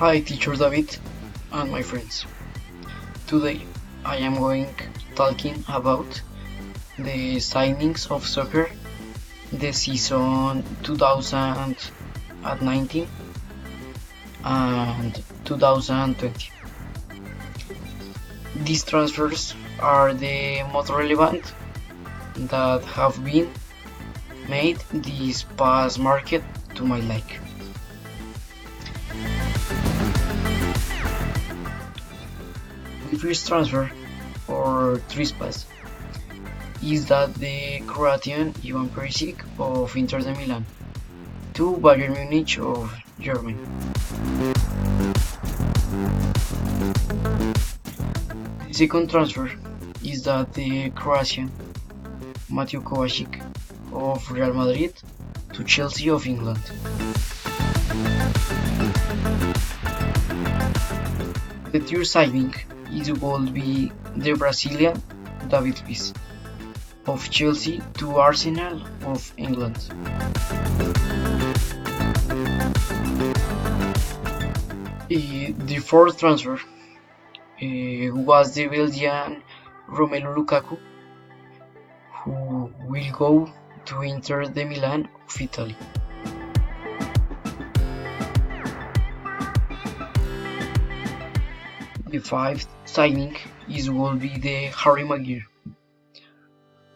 Hi teacher David and my friends. Today I am going talking about the signings of soccer the season 2019 and 2020. These transfers are the most relevant that have been made this past market to my like. The first transfer, or trespass, is that the Croatian Ivan Perisic of Inter de Milan to Bayern Munich of Germany. The second transfer is that the Croatian Mateo Kovacic of Real Madrid to Chelsea of England. The third signing will be the Brazilian David Luiz of Chelsea to Arsenal of England. The fourth transfer was the Belgian Romelu Lukaku, who will go to Inter de Milan of Italy. The fifth signing will be the Harry Maguire,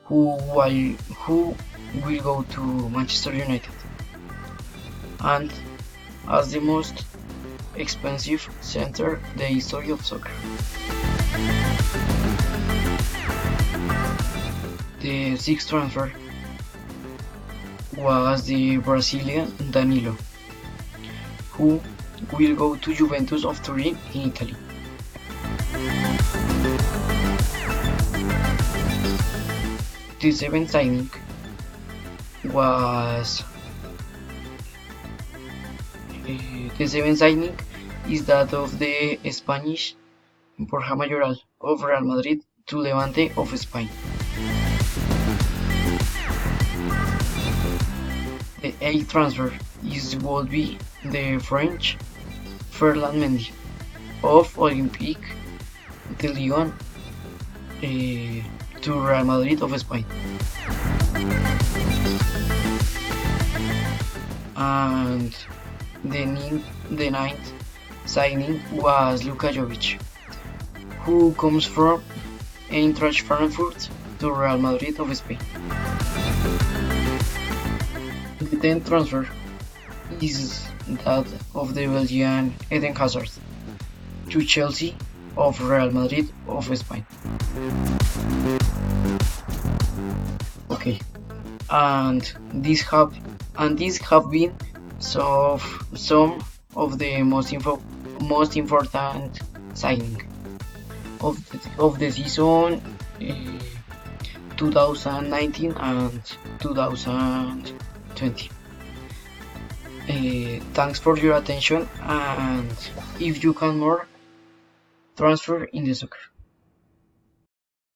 who will go to Manchester United, and as the most expensive center in the history of soccer. The sixth transfer was the Brazilian Danilo, who will go to Juventus of Turin in Italy. The seventh signing is that of the Spanish Borja Mayoral of Real Madrid to Levante of Spain. The eighth transfer will be the French Ferland Mendy of Olympique de Lyon to Real Madrid of Spain. And the ninth signing was Luka Jovic, who comes from Eintracht Frankfurt to Real Madrid of Spain. The 10th transfer is that of the Belgian Eden Hazard to Chelsea of Real Madrid of Spain. Okay, and these have been some of the most important signing of the season 2019 and 2020. Thanks for your attention, and if you can more, transfer in the soccer.